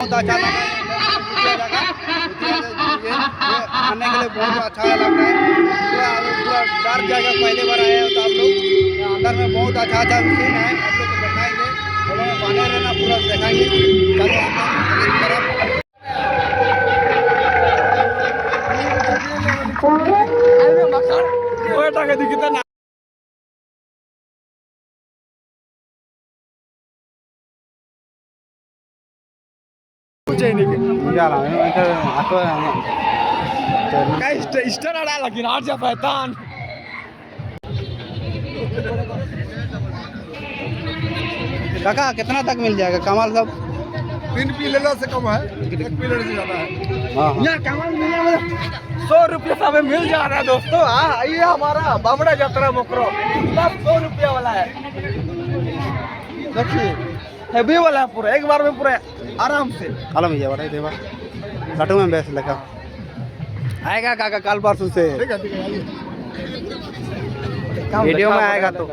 बहुत अच्छा लगा आने के लिए बहुत अच्छा लग रहा है। पूरा डार्क जगह पहले बार आए हो तो आप लोग अंदर में बहुत अच्छा अच्छा सीन है, आप लोग को दिखाएंगे। बोलो में बने रहना, पूरा दिखाएंगे। काका कितना तक मिल जाएगा कमाल सब? 3 पीलर से कम है, 1 पीलर से ज्यादा है। हाँ यहाँ कमाल मिलने वाला 100 रुपये सब मिल जा रहा है दोस्तों। हाँ ये हमारा बामड़ा यात्रा मोकरो सब 100 रुपया वाला है। देखिए हैवी वाला है पूरा, एक बार में पूरा आराम से कल भैया बड़ा देवा लटू में बेस लगा आएगा काका कल परसों से वीडियो में आएगा तो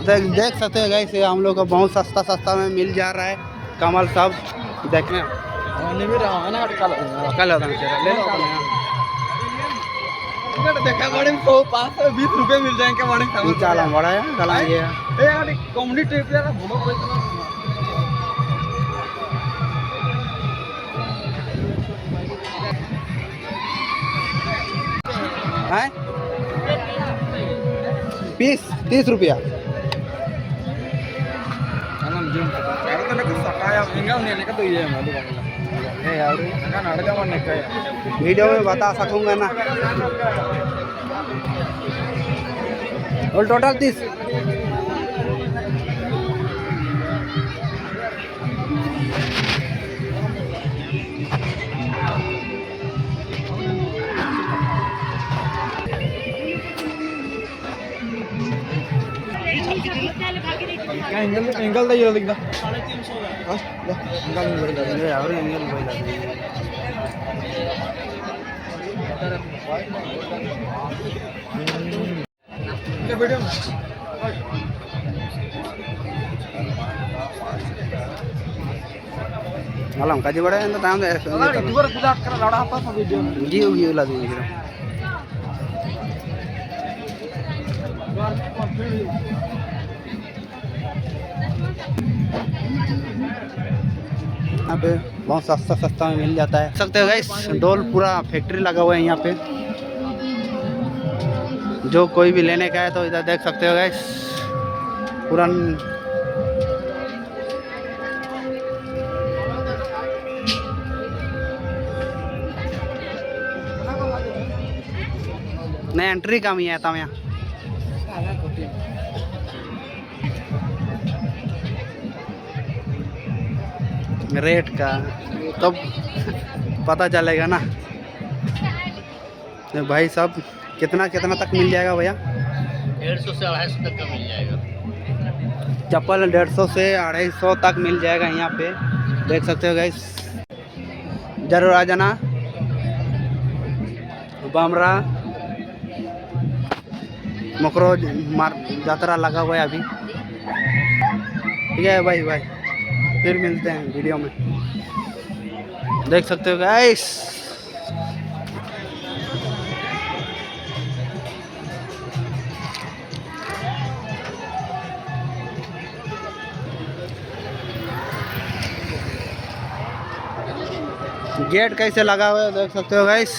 देख सकते हैं गाइस। हम लोग को बहुत सस्ता सस्ता में मिल जा रहा है कमल सब देखने भी रहा है ना। कल होता ले लो देखा बड़े 20 रुपये मिल जाएंगे बड़े चाला बड़ा है चला ये कॉमेडी ट्रिप यार घूमो है पीस 30 रुपया। वीडियो में बता सकूंगा ना। और टोटल 30। एंगल दा ये लिखदा 350 malam kaji bada yang tahu deh. Dua sudah kena lada apa sama video. Giu lagi gitu. यहाँ पे बहुत सस्ता सस्ता में मिल जाता है। सकते हो गाइस डोल पूरा फैक्ट्री लगा हुआ है यहाँ पे। जो कोई भी लेने का है तो इधर देख सकते हो गाइस पूरा नहीं एंट्री कम ही है तब यहाँ रेट का तब पता चलेगा ना। तो भाई साहब कितना कितना तक मिल जाएगा भैया? 150 से 250 तक का मिल जाएगा। चप्पल 150 से 250 तक मिल जाएगा यहाँ पे। देख सकते हो गाइस जरूर आ जाना। बामरा मोकरो यात्रा लगा हुआ है अभी। ठीक है भाई फिर मिलते हैं वीडियो में। देख सकते हो गाइस गेट कैसे लगा हुआ है देख सकते हो गाइस।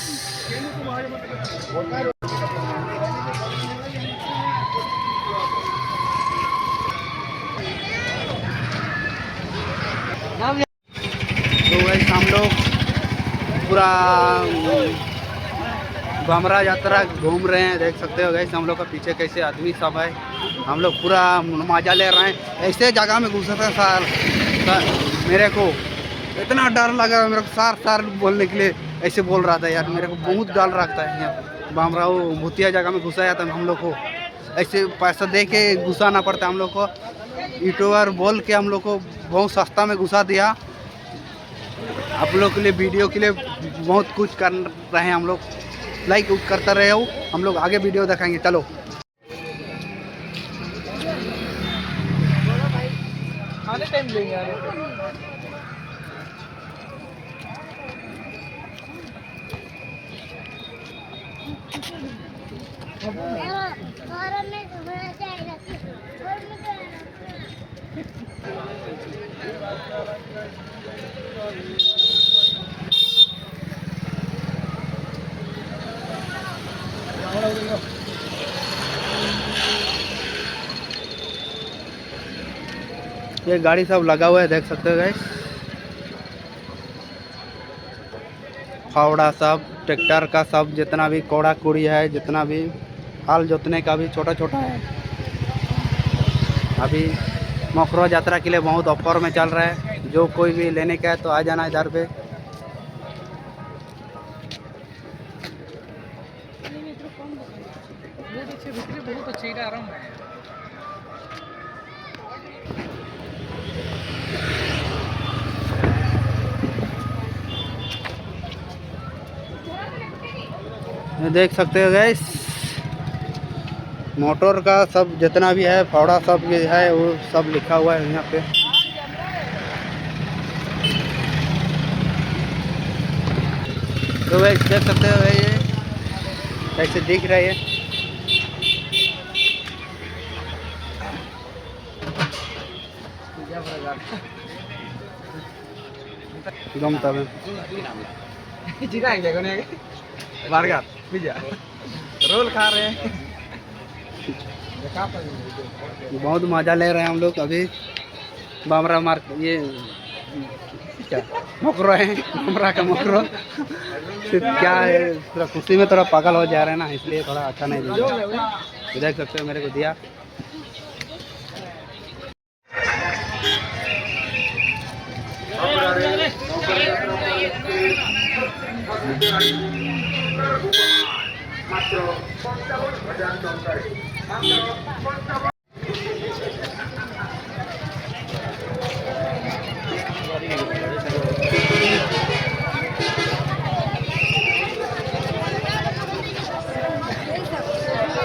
तो गाइस हम लोग पूरा बामरा यात्रा घूम रहे हैं। देख सकते हो गाइस हम लोग का पीछे कैसे आदमी सब है। हम लोग पूरा मजा ले रहे हैं। ऐसे जगह में घुसा था सार मेरे को इतना डर लगा। मेरे को सार बोलने के लिए ऐसे बोल रहा था यार। मेरे को बहुत डर लगता है यहाँ बामरा भूतिया जगह में घुसाया था हम लोग को। ऐसे पैसा दे के घुसाना पड़ता है हम लोग को। यूट्यूबर बोल के हम लोग को बहुत सस्ता में घुसा दिया। आप लोग के लिए वीडियो के लिए बहुत कुछ कर रहे हैं हम लोग। लाइक करते रहे हो। हम लोग आगे वीडियो दिखाएंगे। चलो आने टाइम लेंगे ये गाड़ी सब लगा हुआ है, देख सकते हो गाइस। फावड़ा सब, ट्रैक्टर का सब, जितना भी कोड़ा कूड़ी है, जितना भी हाल जोतने का भी छोटा छोटा है। अभी मोखरो यात्रा के लिए बहुत ऑफर में चल रहा है। जो कोई भी लेने का है तो आ जाना इधर पे। ये देख सकते हो गाइस, मोटर का सब जितना भी है, फावड़ा सब भी है, वो सब लिखा हुआ है यहाँ पे। तो भाई देख सकते हो भाई, ये कैसे दिख रहा है। गमता है बर्गर पिज्जा रोल खा रहे हैं। बहुत मज़ा ले रहे हैं हम लोग। अभी बामरा मार्क ये क्या मोकरो है, बामरा का मोकरो क्या है, थोड़ा खुशी में थोड़ा पागल हो जा रहे हैं ना, इसलिए थोड़ा अच्छा नहीं दिया। देख सकते हो मेरे को दिया।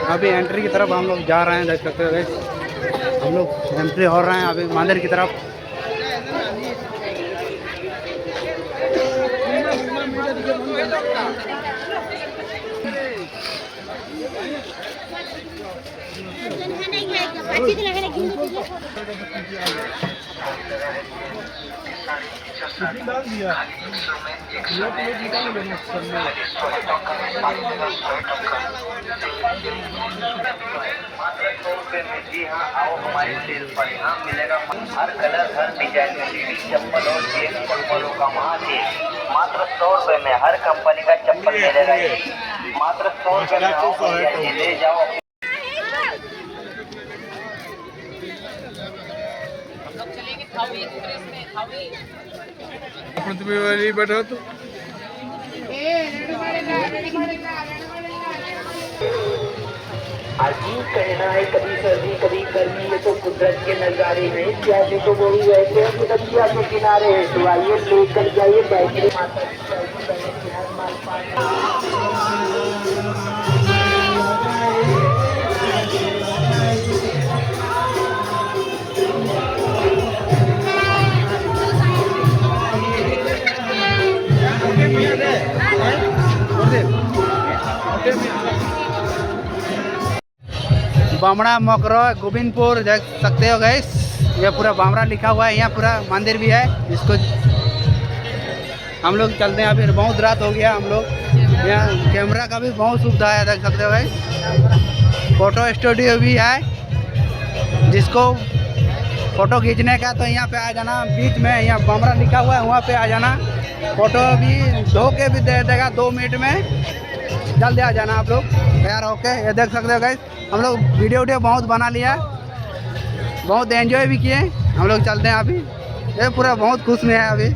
अभी एंट्री की तरफ हम लोग जा रहे हैं, देख सकते हो गाइस। हम लोग एंट्री हो रहे हैं अभी मंदिर की तरफ। जी हाँ, आओ हमारे सेल पर। यहाँ मिलेगा हर कलर, हर डिजाइन में लेडीज चप्पल और जेंट्स चप्पलों का महादेव। मात्र 100 रुपए में हर कंपनी का चप्पल मिलेगा। मात्र 100 रुपए में आओ भैया, ये ले जाओ। बैठो तो अजीब कहना है, कभी सर्दी कभी गर्मी, ये तो कुदरत के नजारे हैं। प्यासे तो बोली वैसे है कि नदिया के किनारे है। तो आइए लेकर जाइए बैटरी माता बामड़ा मोकरो गोविंदपुर देख सकते हो गाइस। ये पूरा बामड़ा लिखा हुआ है, यहाँ पूरा मंदिर भी है। इसको हम लोग चलते हैं। अभी बहुत रात हो गया। हम लोग यहाँ कैमरा का भी बहुत सुविधा है, देख सकते हो गाइस। फोटो स्टूडियो भी है, जिसको फ़ोटो खींचने का तो यहाँ पे आ जाना। बीच में यहाँ बामड़ा लिखा हुआ है, वहाँ पे आ जाना। फ़ोटो भी धो के भी दे देगा 2 मिनट में। जल्दी आ जाना आप लोग तैयार होके। ये देख सकते हो गाइस, हम लोग वीडियो बहुत बना लिया, बहुत एंजॉय भी किए। हम लोग चलते हैं अभी। ये पूरा बहुत खुश में है अभी।